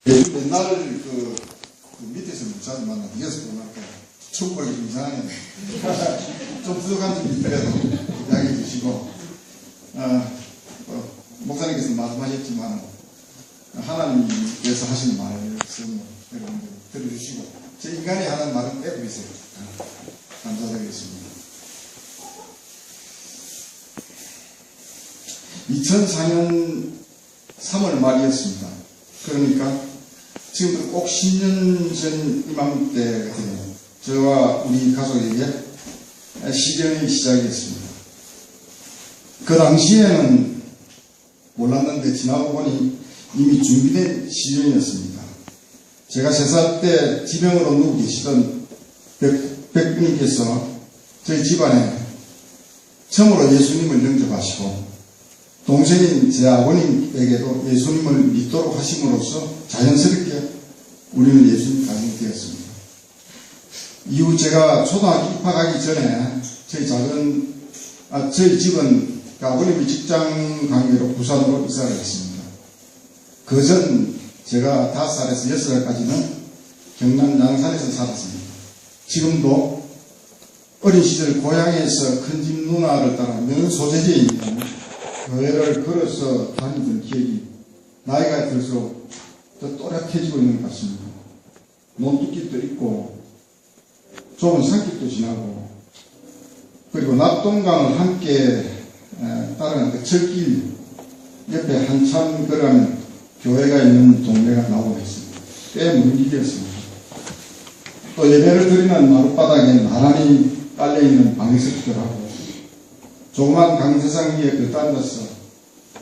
옛날 그 밑에서 자주 만나 위에서 보니까 축구가 좀 이상하네. 좀 부족한 점이 있더라도 이야기해 주시고, 목사님께서 말씀하셨지만 하나님께서 하시는 말씀 여러분들 들어주시고, 제 인간이 하는 말은 빼버리세요. 감사드리겠습니다. 2004년 3월 말이었습니다. 그러니까 지금부터 꼭 10년 전 이맘때 같아요. 저와 우리 가족에게 시련이 시작이었습니다. 그 당시에는 몰랐는데 지나고 보니 이미 준비된 시련이었습니다. 제가 3살 때 지병으로 누워 계시던 백부님께서 저희 집안에 처음으로 예수님을 영접하시고, 동생인 제 아버님에게도 예수님을 믿도록 하심으로써 자연스럽게 우리는 예수님 가정이 되었습니다. 이후 제가 초등학교 입학하기 전에 저희 집은 아버님의 직장 관계로 부산으로 이사를 했습니다. 그 전 제가 5살에서 6살까지는 경남 양산에서 살았습니다. 지금도 어린 시절 고향에서 큰집 누나를 따라 면 소재지에 있는 교회를 걸어서 다니던 기억이 나이가 들수록 더 또렷해지고 있는 것 같습니다. 논두길도 있고 좁은 산길도 지나고, 그리고 낙동강을 함께 따라가는 철길 옆에 한참 걸어가면 교회가 있는 동네가 나오고 있습니다. 꽤 먼 길이었습니다. 또 예배를 드리는 마룻바닥에 나란히 깔려있는 방석들하고 조그만 강세상 위에 앉아서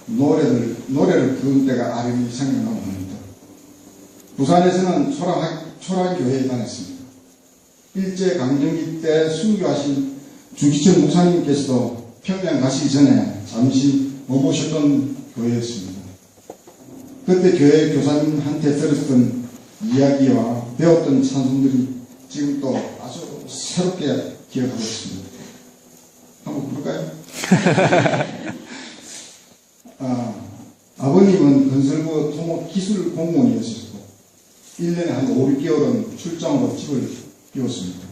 노래를 부른 때가 아련히 생각나고 합니다. 부산에서는 초락교회에 다녔습니다. 일제강점기 때 순교하신 주기철 목사님께서도 평양 가시기 전에 잠시 머무셨던 교회였습니다. 그때 교회 교사님한테 들었던 이야기와 배웠던 찬송들이 지금도 아주 새롭게 기억하고 있습니다. 한번 부를까요? 아버님은 건설부 토목 기술 공무원이었었고 1년에 한 5, 6개월은 출장으로 집을 비웠습니다.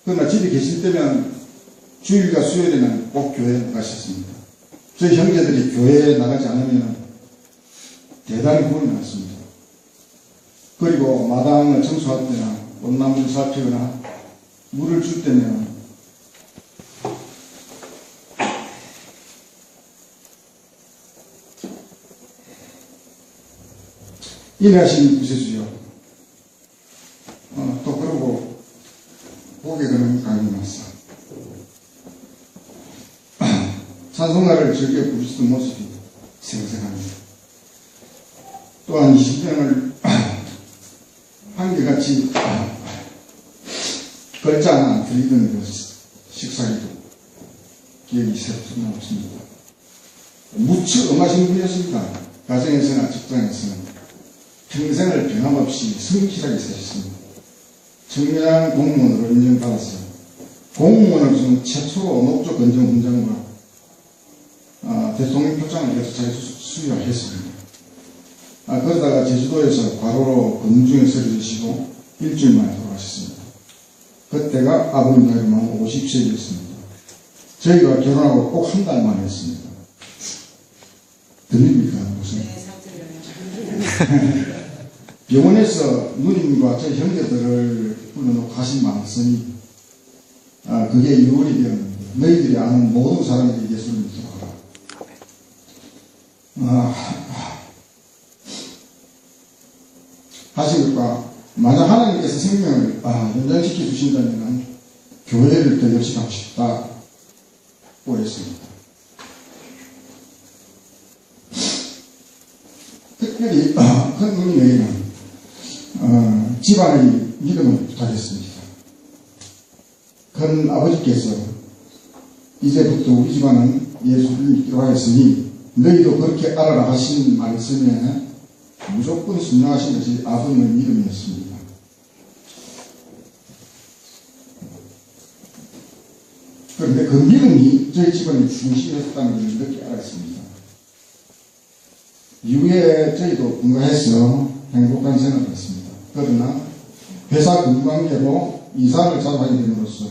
그러나 집에 계실 때면 주일과 수요일에는 꼭 교회에 나가셨습니다. 저희 형제들이 교회에 나가지 않으면 대단히 혼이 났습니다. 그리고 마당을 청소할 때나 꽃나무를 살피거나 물을 줄 때면 인하신 구세주여, 또 그러고 보게 되는 감이 났어. 찬송가를 즐겨 부르시던 모습이 생생합니다. 또한 20년을 한결같이 걸자 하나 드리던 그 식사기도 기억이 새롭게 남습니다. 무척 엄하신 분이었습니다. 가정에서나 직장에서는 평생을 변함없이 성실하게 사셨습니다. 청량 공무원으로 인정받았어요. 공무원으로서는 최초로 녹조 건정 훈장과 대통령 표창을 여러 차례 수여했습니다. 그러다가 제주도에서 과로로 검중에 쓰러지시고 일주일 만에 돌아가셨습니다. 그때가 아버님 나이가 만 50세였습니다. 저희가 결혼하고 꼭 한 달 만에 했습니다. 들립니까? 무슨? 병원에서 누님과 저희 형제들을 불러놓고 하신 말씀이 그게 유언이 되었는데, 너희들이 아는 모든 사람에게 예수를 믿도록 하라. 하시니까 만약 하나님께서 생명을 연장시켜 주신다면 교회를 더 열심히 하고 싶다고 했습니다. 특별히 큰 누님에게는 집안의 믿음을 부탁했습니다. 큰 아버지께서 이제부터 우리 집안은 예수를 믿기로 하였으니 너희도 그렇게 알아라 하신 말씀에 무조건 순종하신 것이 아버님의 믿음이었습니다. 그런데 그 믿음이 저희 집안의 중심이었다는 걸 늦게 알았습니다. 이후에 저희도 분가해서 행복한 생활을 했습니다. 그러나 회사 근무관계로 이사를 자주 하게 됨으로써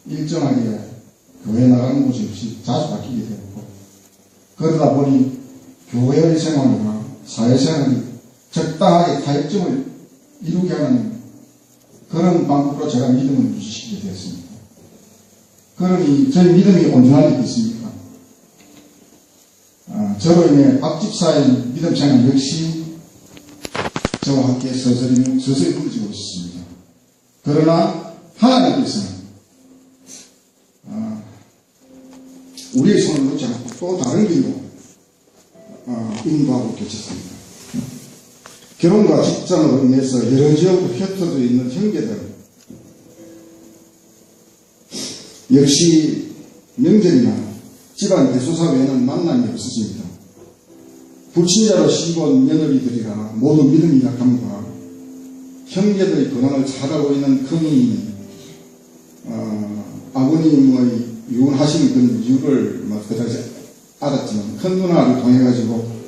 일정하게 교회 나가는 곳이 없이 자주 바뀌게 되었고, 그러다 보니 교회의 생활과 사회생활이 적당하게 타협점을 이루게 하는 그런 방법으로 제가 믿음을 유지시키게 되었습니다. 그러니 저희 믿음이 온전할 리 있습니까? 저로 인해 박 집사의 믿음 생활 역시 저와 함께 서서히 무너지고 있습니다. 그러나 하나님께서는 우리의 손을 놓지 않고 또 다른 길로 인도하고 계셨습니다. 결혼과 직장으로 인해서 여러 지역으로 흩어져 있는 형제들 역시 명절이나 집안 대소사 외에는 만남이 없어집니다. 불신자로 시집온 며느리들이라 모두 믿음이 약함과 형제들의 근황을 잘 알고 있는 큰이 아버님의 이혼하신 그 이유를 그 당시에 알았지만 큰 누나를 통해가지고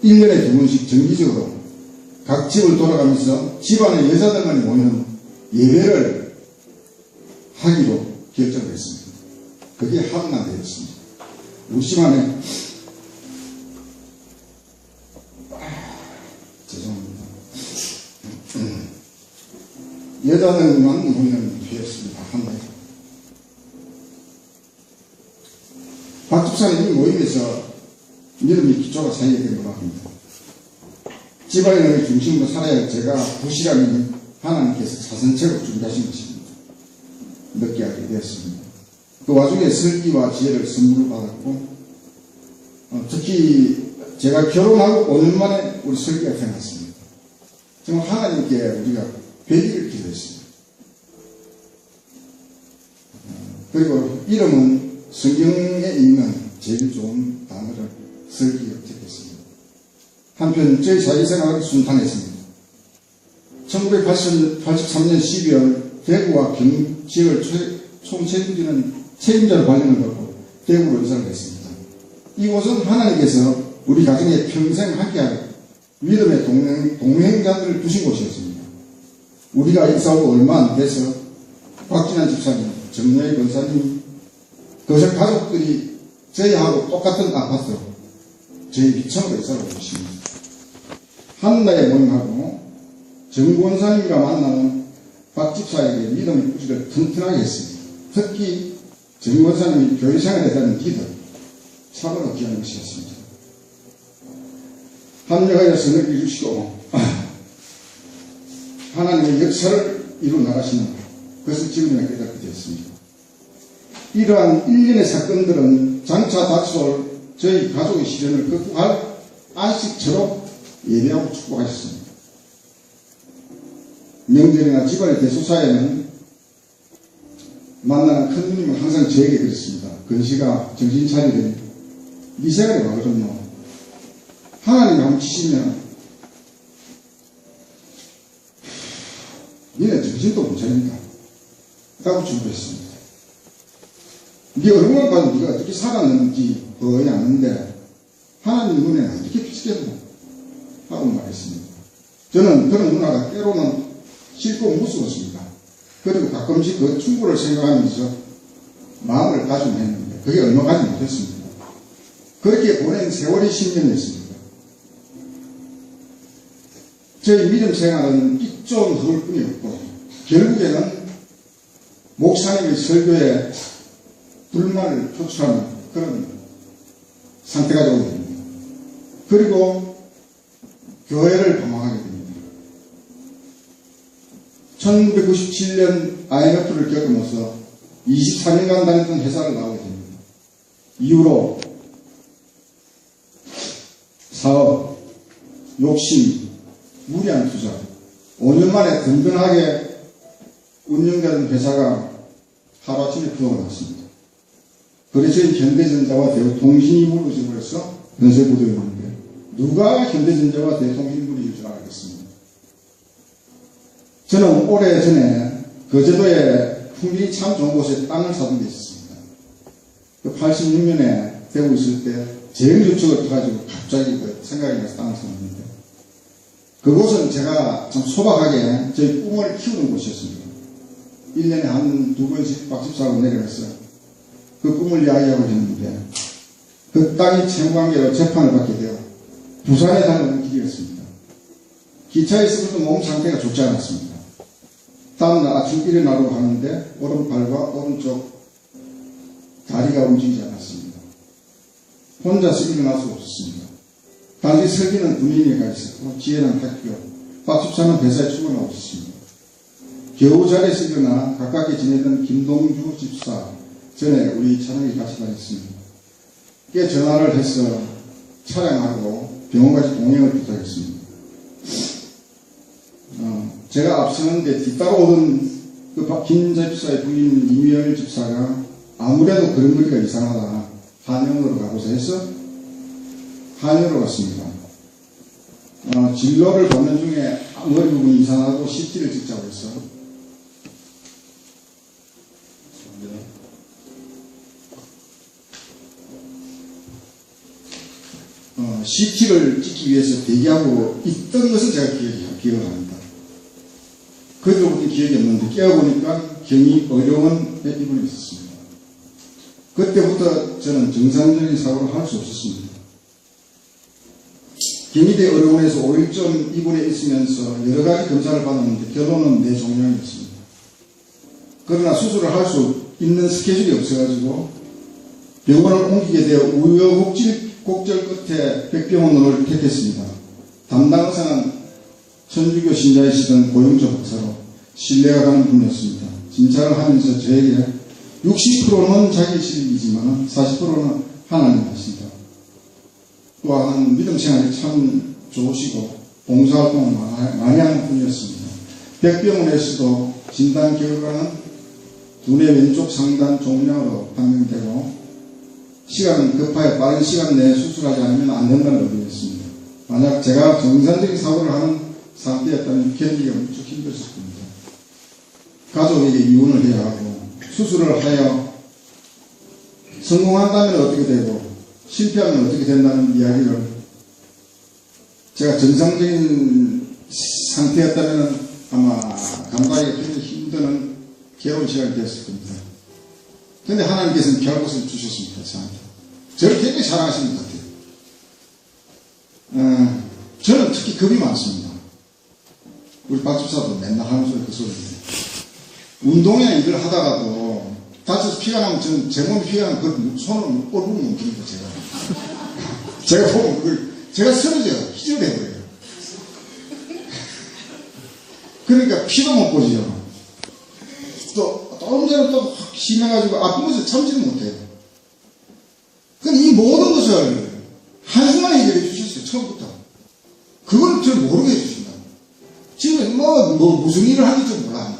1년에 2번씩 정기적으로 각 집을 돌아가면서 집안의 여자들만이 모이는 예배를 하기로 결정을 했습니다. 그게 한나대였습니다. 우리 집안에 죄송합니다. 여자들만 모이는 회였습니다. 한나대. 박 집사님 이 모임에서 믿음이 기초가 쌓이게 된 것 같습니다. 집안의 중심으로 살아야 할 제가 부실함이 하나님께서 사선책을 준비하신 것입니다. 늦게 알게 되었습니다. 그 와중에 슬기와 지혜를 선물을 받았고, 특히 제가 결혼하고 5년 만에 우리 슬기가 태어났습니다. 정말 하나님께 우리가 배기를 기도했습니다. 그리고 이름은 성경에 있는 제일 좋은 단어를 슬기가 택했습니다. 한편 저희 사회생활은 순탄했습니다. 1983년 12월 대구와 경 지역을 책임자로 발령을 받고 대구로 이사를 했습니다. 이곳은 하나님께서 우리 가정에 평생 함께할 믿음의 동행자들을 두신 곳이었습니다. 우리가 이사하고 얼마 안 돼서 박진환 집사님, 정여희 권사님, 그저 가족들이 저희하고 똑같은 아파트로 저희 비청으로 이사를 오십니다. 한나의 모임하고 정권사님과 만나는 박 집사에게 믿음의 뿌리를 튼튼하게 했습니다. 특히 정권사님이 교회 생활에 대한 기도, 참으로 귀한 것이었습니다. 합력하여서 느껴주시고 하나님의 역사를 이루 나가시는 그것을 지금이나 깨닫게 되었습니다. 이러한 일련의 사건들은 장차 닥쳐올 저희 가족의 시련을 극복할 안식처로 예배하고 축복하셨습니다. 명절이나 집안의 대소사에는 만나는 큰 누님은 항상 저에게 그랬습니다. 근시가 정신 차리더니 네 생활이 와그렇노. 하나님이 한번 치시면 니네 정신도 못 차린다. 라고 충고했습니다. 네 얼굴을 봐도 네가 어떻게 살았는지 거의 아는데 하나님 눈에는 어떻게 비치겠노? 하고 말했습니다. 저는 그런 누나가 때로는 싫고 무서웠습니다. 그리고 가끔씩 그 충고를 생각하면서 마음을 다짐했는데 그게 얼마 가지 못했습니다. 그렇게 보낸 세월이 10년이었습니다. 저희 믿음 생활은 빚좀 흐를 뿐이었고 결국에는 목사님의 설교에 불만을 표출하는 그런 상태가 되게 됩니다. 그리고 교회를 방황하게 됩니다. 1997년 IMF를 겪으면서 24년간 다녔던 회사를 나오게 됩니다. 이후로 사업, 욕심, 무리한 투자, 5년 만에 든든하게 운영되는 회사가 하루아침에 부도가 났습니다. 그래서 현대전자와 대우통신이 무너지고 해서 연쇄부도였는데 누가 현대전자와 대우통신이 무너질 줄 알겠습니다. 저는 오래전에 거제도에 풍경이 참 좋은 곳에 땅을 사둔 데 있었습니다. 그 86년에 대구 있을 때 제일 유축을 터가지고 갑자기 그 생각이 나서 땅을 샀는데 그곳은 제가 참 소박하게 저희 꿈을 키우는 곳이었습니다. 1년에 한 2번씩 박집사하고 내려갔어요. 그 꿈을 이야기하고 있는데 그 땅이 채무관계로 재판을 받게 되어 부산에 다니는 길이었습니다. 기차에서부터 몸 상태가 좋지 않았습니다. 다음날 아침 일어나려고 하는데 오른팔과 오른쪽 다리가 움직이지 않았습니다. 혼자서 일어날 수 없었습니다. 단지 설기는 군인이 가 있었고 지혜는 학교, 박집사는 회사에 출근하고 있었습니다. 겨우 자리에서 일어나 가깝게 지내던 김동주 집사 전에 우리 차량이 같이 다녔습니다. 꽤 전화를 해서 차량하고 병원까지 동행을 부탁했습니다. 제가 앞서는데 뒤따라 오던 그 김 집사의 부인 이미열 집사가 아무래도 그런 거리가 이상하다. 한영으로 가보자 해서 한영으로 갔습니다. 진로를 보는 중에 머리 부분이 이상하고 CT를 찍자고 해서 CT를 찍기 위해서 대기하고 있던 것은 제가 기억을 합니다. 그 뒤로부터 기억이 없는데 깨어보니까 경이 어려운 입원이 있었습니다. 그때부터 저는 정상적인 사고를 할 수 없었습니다. 경희대 의료원에서 5일쯤 입원해 있으면서 여러 가지 검사를 받았는데 결론은 뇌종양이었습니다. 그러나 수술을 할 수 있는 스케줄이 없어가지고 병원을 옮기게 되어 우여곡절 끝에 백병원을 택했습니다. 담당 의사는 천주교 신자이시던 고영조 박사로 신뢰가 가는 분이었습니다. 진찰을 하면서 저에게 60%는 자기 실력이지만 40%는 하나님 것입니다. 또한 믿음 생활이 참 좋으시고 봉사활동을 많이 하는 분이었습니다. 백병원에서도 진단 결과는 두뇌 왼쪽 상단 종양으로 판명되고 시간은 급하여 빠른 시간 내에 수술하지 않으면 안 된다는 의견이었습니다. 만약 제가 정상적인 사고를 하는 상태였다면 견디기가 무척 힘들었을 겁니다. 가족에게 이혼을 해야 하고 수술을 하여 성공한다면 어떻게 되고 실패하면 어떻게 된다는 이야기를 제가 정상적인 상태였다면 아마 감당하기가 굉장히 힘든 괴로운 시간이 되었을 겁니다. 그런데 하나님께서는 별 것을 주셨습니다. 저한테. 저를 굉장히 사랑하시는 것 같아요. 저는 특히 겁이 많습니다. 우리 박집사도 맨날 하는 소리 그 소리인데 운동이나 일을 하다가도 다쳐서 피가 나면 저는 제 몸에 피가 나면 그 손을 꼴보면 못 듭니다. 제가 보면 그걸 제가 쓰러져요. 희절해버려요. 그러니까 피도 못 보지요. 또 언제는 또 확 심해가지고 아픈 것을 참지는 못해요. 그럼 이 모든 것을 한순간에 해결해 주셨어요. 처음부터. 그걸 저를 모르게 해주신다. 지금 무슨 일을 하는지 몰라.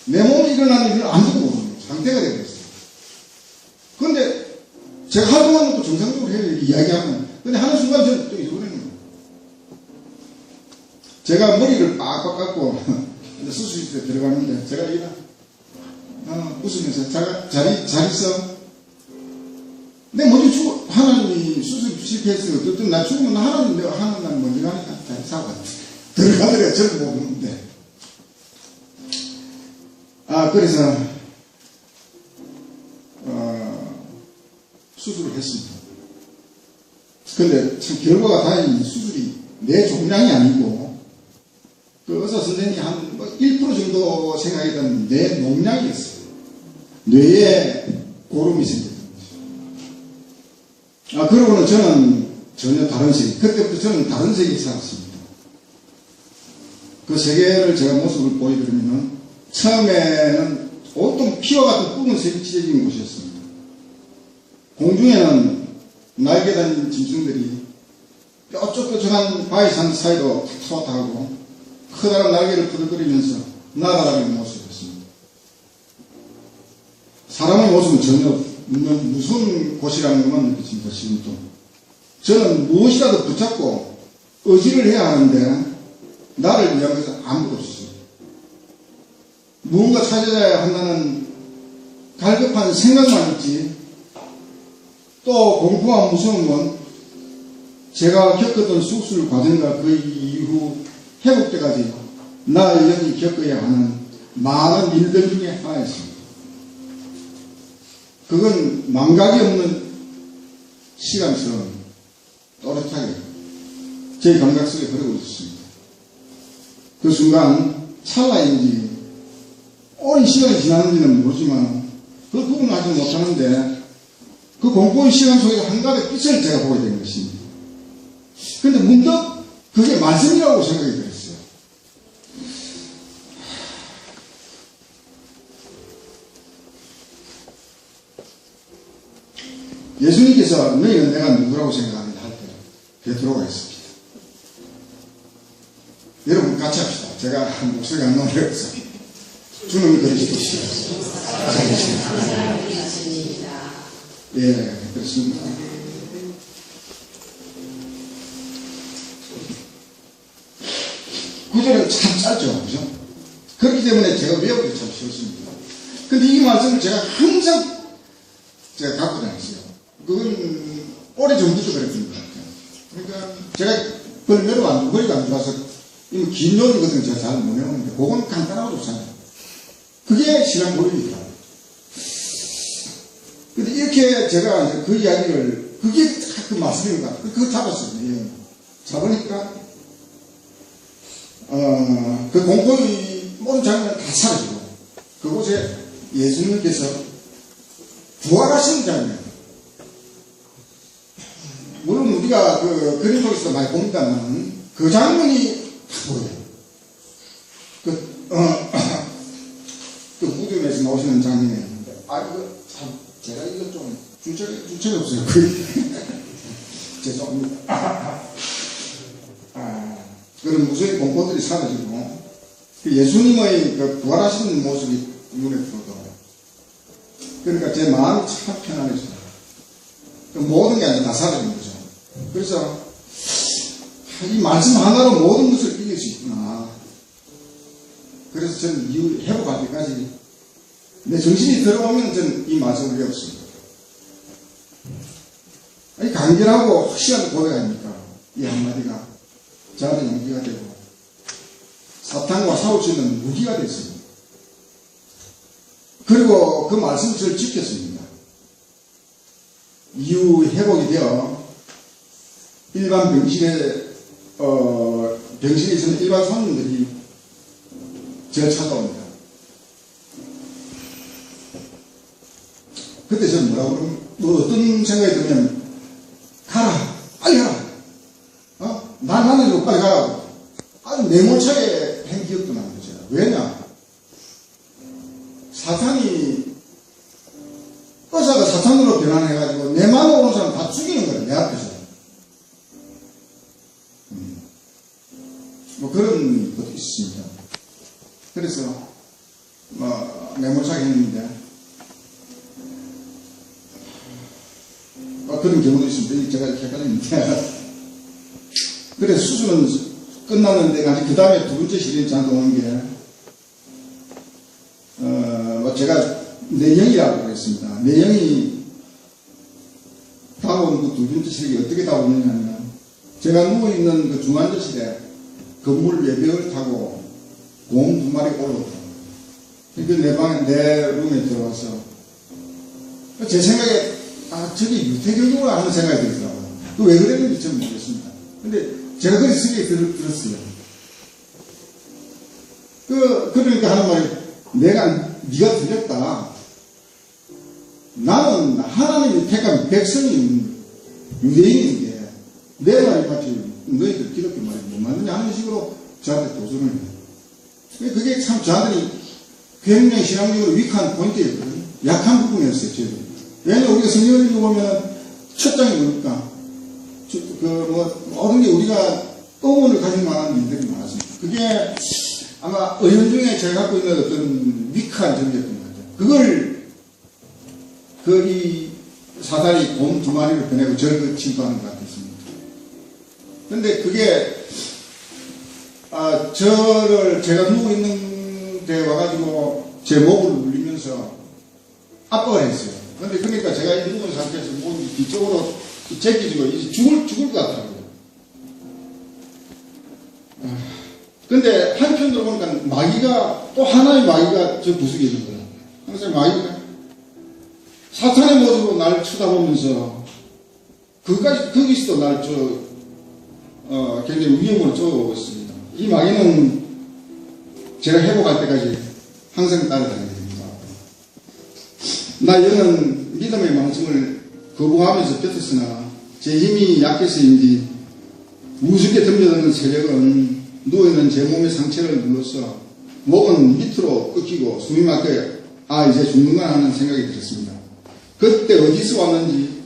내 몸에 일어나는 일을 아무도 모르는 상태가 되고 있어요. 그런데 제가 하루 동안 또 정상적으로 해요. 이렇게 이야기하면. 근데 하는 순간 저는 또 잊어버리는 거예요. 제가 머리를 빡빡 깎고 수술실에 들어가는데 제가 이런 웃으면서 잘 있어. 내 먼저 죽어. 하나님이 수술 실패했어요. 어쨌든 나 죽으면 하나님 내가 하나님 먼저 가니까 잘 사고 들어가더래요. 저를 못 보는데. 그래서 수술을 했습니다. 근데 참 결과가 다행히 수술이 내 종양이 아니고 그 의사 선생님이 한 1% 정도 생각했던 내 농양이었어요. 뇌에 고름이 생겼던 거죠. 그러고는 저는 전혀 다른 세계, 그때부터 저는 다른 세계에 살았습니다. 그 세계를 제가 모습을 보여드리면 처음에는 온통 피와 같은 붉은색이 찢어진 곳이었습니다. 공중에는 날개 달린 짐승들이 뾰족뾰족한 바위산 사이로 탁 하고 커다란 날개를 푸들거리면서 날아다니는 모습이었습니다. 사람의 모습은 전혀 무슨 곳이라는 것만 느껴집니다. 지금도. 저는 무엇이라도 붙잡고 의지를 해야 하는데 나를 위한 것은 아무것도 없었어요. 무언가 찾아야 한다는 갈급한 생각만 있지 또 공포와 무서운 건 제가 겪었던 수술 과정과 그 이후 회복 때까지 나의 영이 겪어야 하는 많은 일들 중에 하나였습니다. 그건 망각이 없는 시간처럼 또렷하게 제 감각 속에 흐르고 있었습니다. 그 순간 찰나인지 오랜 시간이 지났는지는 모르지만 그 구분을 하지 못하는데 그 공포의 시간 속에서 한가닥 빛을 제가 보게 된 것입니다. 그런데 문득 그게 말씀이라고 생각이 들었어요. 예수님께서 너희는 내가 누구라고 생각하는가 할 때 베드로가 있습니다. 여러분 같이 합시다. 제가 목소리가 안 나오려서 주는 그리스도시요. 예, 그렇습니다. 구절은 참 짧죠, 그죠? 그렇기 때문에 제가 외우기 참 쉬웠습니다. 근데 이 말씀을 제가 항상 제가 갖고 다녔어요. 그건 오래전부터 그랬던 것 같아요. 그러니까 제가 별로 머리가 안 좋아서 긴 요리 같은 거 제가 잘 못 외우는데 그건 간단하고 좋잖아요. 그게 신앙 고백이더라고요. 근데 이렇게 제가 이제 그 이야기를 그게 그 말씀인가 그거 잡았어요. 예. 잡으니까 그 공포의 모든 장면은 다 사라지고 그곳에 예수님께서 부활하시는 장면, 물론 우리가 그 그림 속에서 많이 봅니다만 그 장면이 다 보여요. 그 무덤에서 나오시는 장면이었는데 이거 참 제가 이거 좀 주책이 없어요. 죄송합니다. 그런 무수의 공포들이 사라지고 예수님의 그 부활하시는 모습이 눈에 들어오더라고요. 그러니까 제 마음이 참 편안해져요. 모든 게 아니라 다 사라진 거죠. 그래서 이 말씀 하나로 모든 것을 이길 수 있구나. 그래서 저는 이후 회복할 때까지 내 정신이 들어오면 저는 이 말씀을 외웠습니다. 아니 간결하고 확실한 고백 아닙니까? 이 한마디가 저한테 용기가 되고 사탄과 싸울 수 있는 무기가 됐습니다. 그리고 그 말씀을 저를 지켰습니다. 이후 회복이 되어 일반 병실에 있는 일반 손님들이 저를 찾아옵니다. 그때 저는 어떤 생각이 들면 가라, 빨리 가라. 나는 이거 빨리 가라고. 아주 매몰차게 한 기억도 납니다. 제가. 왜냐? 사탄이 의사가 사탄으로 변환해가지고 내 마음에 오는 사람 다 죽이는 거예요. 내 앞에서. 뭐 그런 것도 있습니다. 그래서 매몰차게 했는데 그런 경우도 있습니다. 제가 헷갈리는데 그래서 수술은 끝났는데 그 다음에 두 번째 시련이 저한테 오는 게 제가 내영이라고 그랬습니다. 내영이 다가온 그 두 번째 시련이 어떻게 다가오느냐면 제가 누워있는 그 중환자실에 건물 외벽을 타고 곰 두 마리 올라오더라고요. 그러니까 내 룸에 들어와서 제 생각에 저기 유태경이구나 하는 생각이 들더라고요. 왜 그랬는지 저는 모르겠습니다. 근데 제가 그렇게 생각이 들었어요. 그러니까 하는 말이 네가 틀렸다. 나는 하나님이 택한 백성이 유대인인데 내 말이 같이 너희들 기독교 말이 못 맞느냐 하는 식으로 저한테 도전을 해요. 그게 참 저한테는 굉장히 신앙적으로 위크한 포인트였거든요. 약한 부분이었어요. 저도. 왜냐면 우리가 성경을 읽어보면 첫 장이 뭡니까? 모든 게 우리가 의문을 가질 만한 일들이 많았습니다. 그게 아마 의원 중에 제가 갖고 있는 어떤 위크한 점이었던 것 같아요. 그걸 거기 사단이 곰 두 마리를 보내고 저를 침투하는 것 같았습니다. 근데 그게 저를 제가 누워있는 데 와가지고 제 목을 눌리면서 압박을 했어요. 근데 그러니까 제가 이 누운 상태에서 몸이 뒤쪽으로 제끼지고 이제 죽을 것 같더라고요. 근데 한편으로 보니까 마귀가, 또 하나의 마귀가 저 구석에 있는 거야. 항상 마귀가 사탄의 모습으로 날 쳐다보면서 거기서도 날 굉장히 위험으로 쪼아오고 있습니다. 이 마귀는 제가 회복할 때까지 항상 따라다녀야 됩니다. 나 여는 믿음의 망청을 거부하면서 뱉었으나 제 힘이 약해서인지 우습게 덤벼드는 세력은 누워있는 제 몸의 상체를 눌러서 목은 밑으로 꺾이고 숨이 막혀 이제 죽는구나 하는 생각이 들었습니다. 그때 어디서 왔는지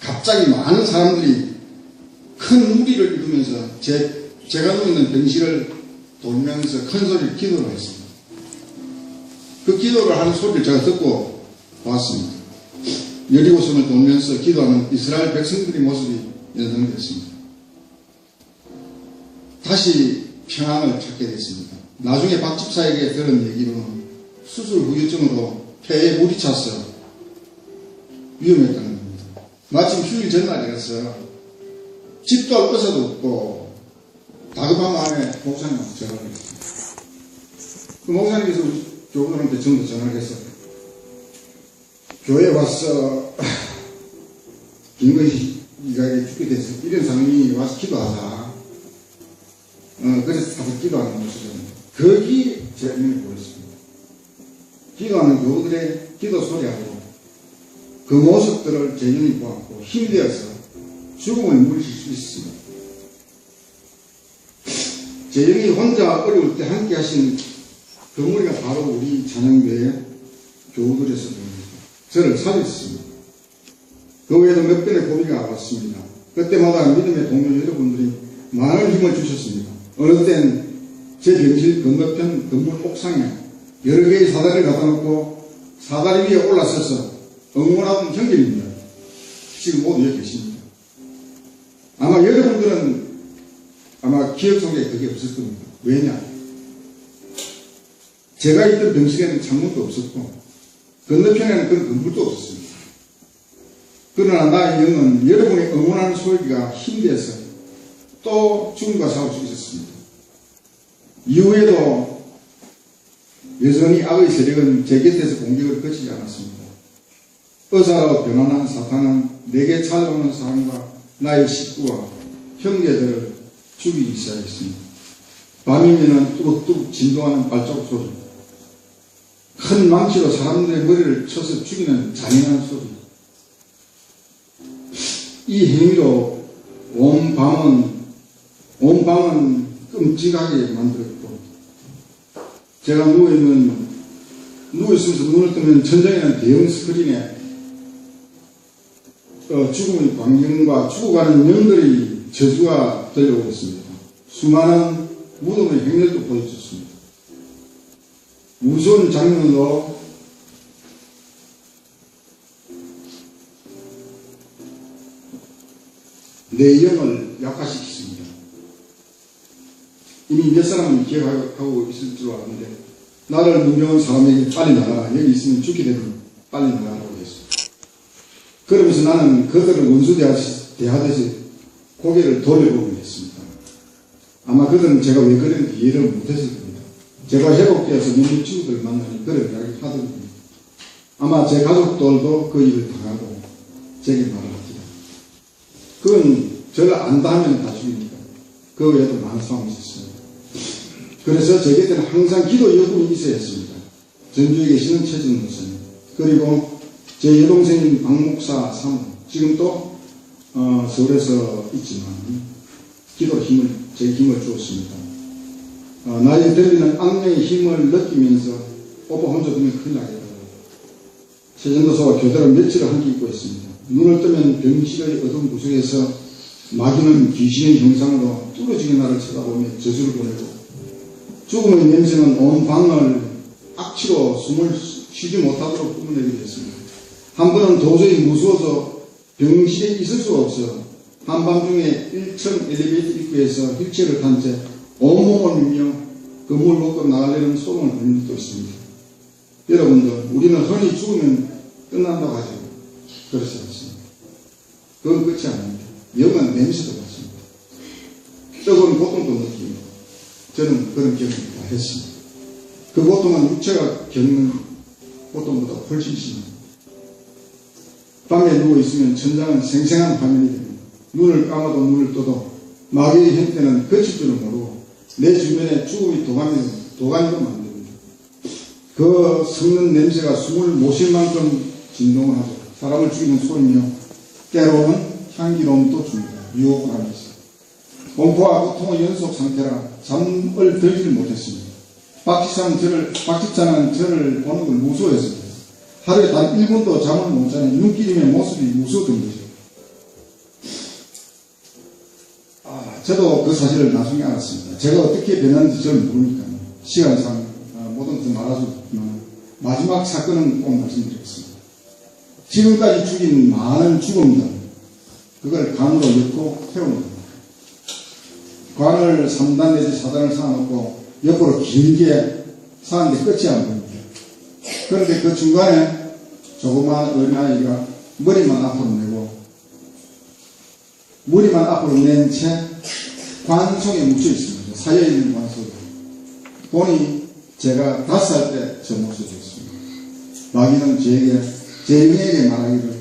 갑자기 많은 사람들이 큰 무리를 이루면서 제가 누워있는 병실을 돌면서 큰 소리로 기도를 했습니다. 그 기도를 하는 소리를 제가 듣고 왔습니다. 여리고성을 돌면서 기도하는 이스라엘 백성들의 모습이 연상됐습니다. 다시 평안을 찾게 됐습니다. 나중에 박 집사에게 들은 얘기로는 수술 후유증으로 폐에 물이 차서 위험했다는 겁니다. 마침 휴일 전날이라서 집도 할 것도 없고 다급한 마음에 목사님한테 전화를 했습니다. 그 목사님께서 교우들한테 전부 전화를 해서 교회에 와서 김건희가 죽게 돼서 이런 상황이 와서 기도하자. 그래서 다들 기도하는 모습입니다. 거기 제 눈에 보였습니다. 기도하는 교우들의 기도 소리하고 그 모습들을 제 눈이 보았고 힘이 되어서 죽음을 물리칠 수 있습니다. 제 영이 혼자 어려울 때 함께 하신 그 무리가 바로 우리 찬양교회 교우들이었습니다. 저를 살렸습니다. 그 외에도 몇 번의 고비가 왔습니다. 그때마다 믿음의 동료 여러분들이 많은 힘을 주셨습니다. 어느 땐 제 병실 건너편 건물 옥상에 여러 개의 사다리를 갖다 놓고 사다리 위에 올라서서 응원하던 형제입니다. 지금 모두 여기 계십니다. 아마 여러분들은 기억 속에 그게 없을 겁니다. 왜냐? 제가 있던 병실에는 창문도 없었고 건너편에는 그런 건물도 없었습니다. 그러나 나의 영은 여러분의 응원하는 소리가 힘돼서 또 죽음과 싸울 수 있었습니다. 이후에도 여전히 악의 세력은 제 곁에서 공격을 거치지 않았습니다. 의사로 변환한 사탄은 내게 찾아오는 사람과 나의 식구와 형제들을 죽이기 시작했습니다. 밤이면 뚜벅뚜벅 진동하는 발자국 소리, 큰 망치로 사람들의 머리를 쳐서 죽이는 잔인한 소리. 이 행위로 온 방은 끔찍하게 만들었고, 제가 누워있으면서 눈을 뜨면 천장에는 대형 스크린에 죽음의 광경과 죽어가는 영들의 저주가 들려오고 있습니다. 수많은 무덤의 행렬도 보여줬습니다. 무서운 장면으로 내 영을 약화시켰습니다. 이미 몇 사람은 기억하고 있을 줄 알았는데, 나를 문명한 사람에게 빨리 나가라. 여기 있으면 죽게 되면 빨리 나가라고 했습니다. 그러면서 나는 그들을 원수 대하듯이 고개를 돌려보기로 했습니다. 아마 그들은 제가 왜 그랬는지 이해를 못했을 겁니다. 제가 회복되어서 몇몇 친구들을 만나니 그런 이야기 하더군요. 아마 제 가족들도 그 일을 당하고 제게 말을 합니다. 그건 저를 안다 하면 다 죽이니까. 그 외에도 많은 상황이 있었습니다. 그래서 제 곁에는 항상 기도 여군이 있어야 했습니다. 전주에 계시는 최준 목사님, 그리고 제 여동생인 박 목사 사모, 지금도 서울에서 있지만 기도 제 힘을 주었습니다. 나에 들리는 악령의 힘을 느끼면서 오빠 혼자 두면 큰일 나겠다고 최전도사와 교대를 며칠을 함께 있고 있습니다. 눈을 뜨면 병실의 어두운 구석에서 마귀는 귀신의 형상으로 뚫어지게 나를 쳐다보며 저주를 보내고, 죽음의 냄새는 온 방을 악취로 숨을 쉬지 못하도록 뿜어내게 됐습니다. 한 번은 도저히 무서워서 병실에 있을 수가 없어 한밤중에 1층 엘리베이터 입구에서 휠체어를 탄 채 온몸을 밀며 건물 밖으로 나가려는 소문을 듣는 것도 있습니다. 여러분들, 우리는 흔히 죽으면 끝난다고 하죠. 그렇지 않습니다. 그건 끝이 아닙니다. 영은 냄새도 같습니다. 뜨거운 고통도 느끼고 저는 그런 경험을 다 했습니다. 그 고통은 육체가 겪는 고통보다 훨씬 심합니다. 밤에 누워있으면 천장은 생생한 화면이 됩니다. 눈을 감아도 눈을 떠도 마귀의 형태는 거칠 줄을 모르고 내 주변에 죽음이 도가니로 만듭니다. 그 썩는 냄새가 숨을 못 쉴 만큼 진동을 하죠. 사람을 죽이는 소리며 때로는 향기로움도 줍니다. 유혹을 하면서 공포와 고통의 연속 상태라 잠을 들지를 못했습니다. 박집사는 저를 보는 걸 무서워했습니다. 하루에 단 1분도 잠을 못 자는 눈길이며 모습이 무서웠던 거죠. 저도 그 사실을 나중에 알았습니다. 제가 어떻게 변했는지 저는 모르니까요. 시간상 모든 것을 말할 수 없지만 마지막 사건은 꼭 말씀드리겠습니다. 지금까지 죽인 많은 죽음들 그걸 관으로 엮고 태우는 겁니다. 관을 3단 내지 4단을 쌓아놓고 옆으로 길게 쌓았는데 끝이 안 보입니다. 그런데 그 중간에 조그마한 어린아이가 머리만 앞으로 내고 머리만 앞으로 낸 채 관 속에 묻혀 있습니다. 사여있는 관 속에. 보니 제가 5살 때 저 모습이었습니다. 마귀는 제 영에게 말하기를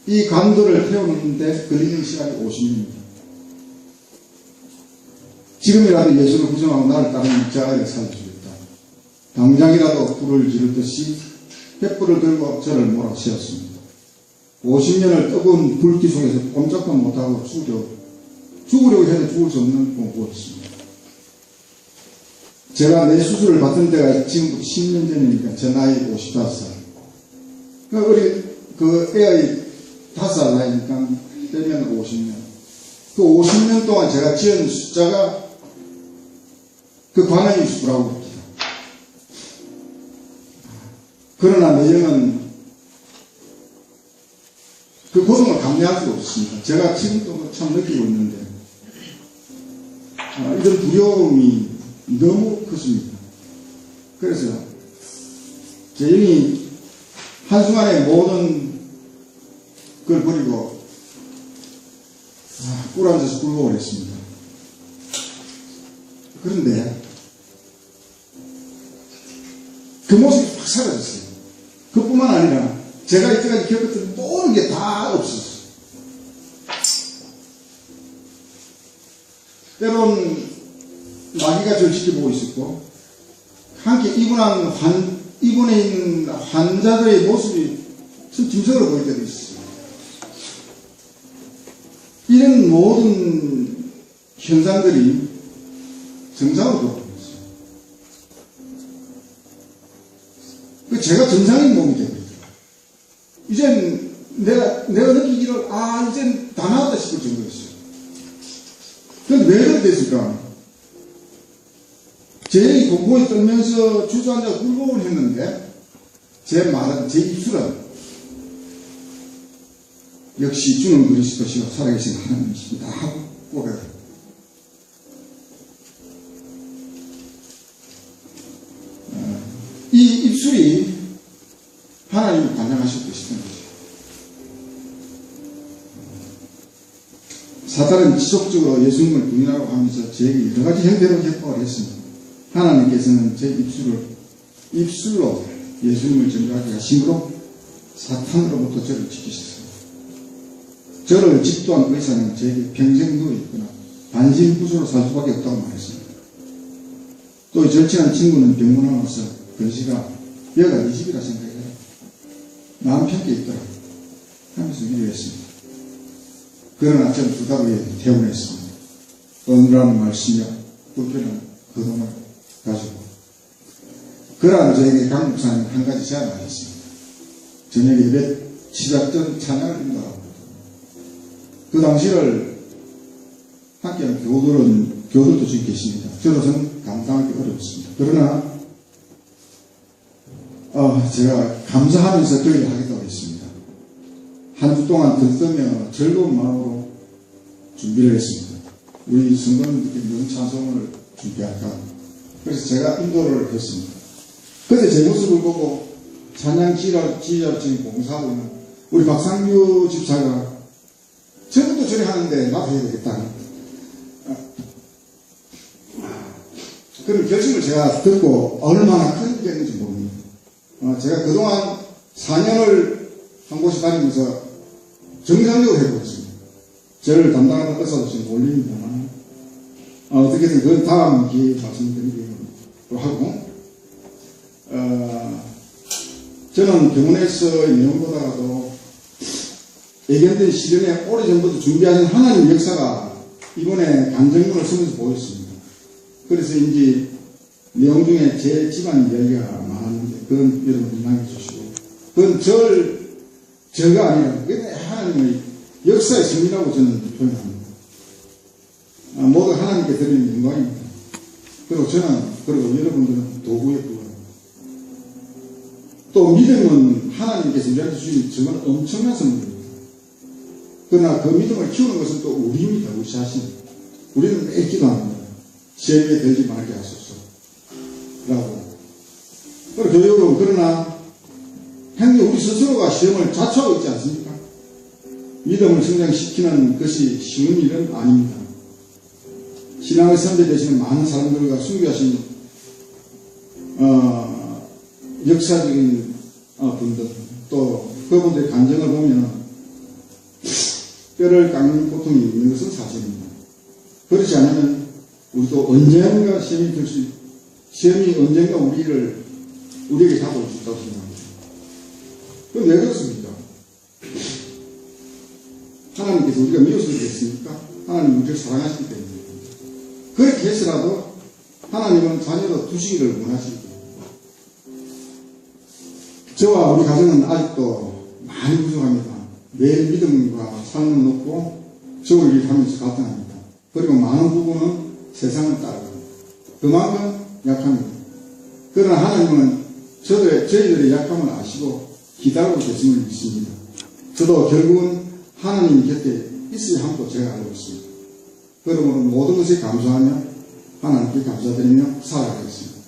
이 관들을 태우는데 걸리는 시간이 50년입니다. 지금이라도 예수를 부정하고 나를 따르는 자아를 살려주겠다. 당장이라도 불을 지르듯이 횃불을 들고 저를 몰아세웠습니다. 50년을 뜨거운 불기 속에서 꼼짝도 못하고 죽으려고 해도 죽을 수 없는 공포였습니다. 제가 내 수술을 받은 때가 지금부터 10년 전이니까 제 나이 55살. 그 애의 5살 나이니까 빼면 50년. 그 50년 동안 제가 지은 숫자가 그 관원이 수라고 합니다. 그러나 내용은 그 고통을 감내할 수가 없습니다. 제가 지금도 참 느끼고 있는데 이런 두려움이 너무 컸습니다. 그래서 제 영이 한순간에 모든 걸 버리고 꿀 앉아서 굴러오랬습니다. 그런데 그 모습이 확 사라졌어요. 그뿐만 아니라 제가 이때까지 겪었던 모든 게 다 없었어요. 때론 마귀가 저를 지켜보고 있었고 함께 입원해 있는 환자들의 모습이 참 짐승으로 보일 때도 있어요. 이런 모든 현상들이 정상으로 돌아오고 있어요. 제가 정상인 몸이 되거든요. 이젠 내가 느끼기를 이젠 다 나았다 싶을 정도였어요. 그런데 왜 그렇게 됐을까? 제 공포에 떨면서 주저앉아 굴복을 했는데 제 말은, 제 입술은 역시 주는 그리스도시요 살아계신 하나님이십니다 하고 고백을. 이 입술이 하나님을 반영하셨고 싶은 거죠. 사탄은 지속적으로 예수님을 부인하고 하면서 저에게 여러 가지 형태로 협박을 했습니다. 하나님께서는 제 입술로 예수님을 전도하기 하심으로 사탄으로부터 저를 지키셨습니다. 저를 집도한 의사는 저에게 평생 누워있거나 반신부수로 살 수밖에 없다고 말했습니다. 또 절친한 친구는 병원에 와서 글씨가 여기가 네 집이라 생각해라. 마음 편게 있더라 하면서 위로했습니다. 그러나 저는 두 달 후에 퇴원했습니다. 어느라는 말씀이야 불편한 거동을 가지고 그러한 저에게 강 목사님 한 가지 제안을 하셨습니다. 저녁 예배 시작 전 찬양을 인도하고 그 당시를 함께한 교들도 지금 계십니다. 저로서는 감당하기 어렵습니다. 그러나 제가 감사하면서 교회를 하겠다고 했습니다. 한 주 동안 들떠며 즐거운 마음으로 준비를 했습니다. 우리 성도님들께 무슨 찬송을 준비할까? 그래서 제가 인도를 했습니다. 그때 제 모습을 보고 찬양 지휘자로 지금 봉사하고 있는 우리 박상규 집사가 저분도 저래 하는데 나도 해야 되겠다. 그런 결심을 제가 듣고 얼마나 큰 게 있는지 모릅니다. 제가 그동안 4년을 한 곳에 다니면서 정상적으로 해보겠습니다. 저를 담당하는 의사도 지금 올립니다만, 어떻게든 그건 다음 기회에 말씀드리기로 하고, 저는 병원에서의 내용보다도 예견된 시련에 오래전부터 준비하신 하나님의 역사가 이번에 간증문을 쓰면서 보였습니다. 그래서인지 내용 중에 제 집안 이야기가 많았는데 그건 여러분 이해해 주시고, 그건 저가 아니라 그게 하나님의 역사의 승리라고 저는 표현합니다. 모두 하나님께 드리는 영광입니다. 그리고 저는, 그리고 여러분들은 도구에 불과합니다. 또 믿음은 하나님께서 우리한테 주신 정말 엄청난 선물입니다. 그러나 그 믿음을 키우는 것은 또 우리입니다. 우리 자신. 우리는 매일 기도합니다. 시험에 들지 말게 하소서 라고. 그리고 교육은 그러나 행여 우리 스스로가 시험을 자초하고 있지 않습니까? 믿음을 성장시키는 것이 쉬운 일은 아닙니다. 신앙의 선배 되시는 많은 사람들과 순교하신 역사적인 분들, 또 그분들의 간증을 보면 뼈를 깎는 고통이 있는 것은 사실입니다. 그렇지 않으면 우리도 언젠가 시험이 언젠가 우리에게 다가올 수 있다고 생각합니다. 그럼 왜 그렇습니까? 하나님께서 우리가 미워서 그랬습니까? 하나님 우리를 사랑하시기 때문입니다. 그렇게 해서라도 하나님은 자녀로 두시기를 원하십니다. 저와 우리 가정은 아직도 많이 부족합니다. 매일 믿음과 삶을 놓고 저를 일하면서 갈등합니다. 그리고 많은 부분은 세상을 따라갑니다. 그만큼 약합니다. 그러나 하나님은 저희들의 약함을 아시고 기다리고 계심을 믿습니다. 저도 결국은 하나님 곁에 있어야 함도 제가 알고 있습니다. 그러므로 모든 것에 감사하며 하나님께 감사드리며 살아가겠습니다.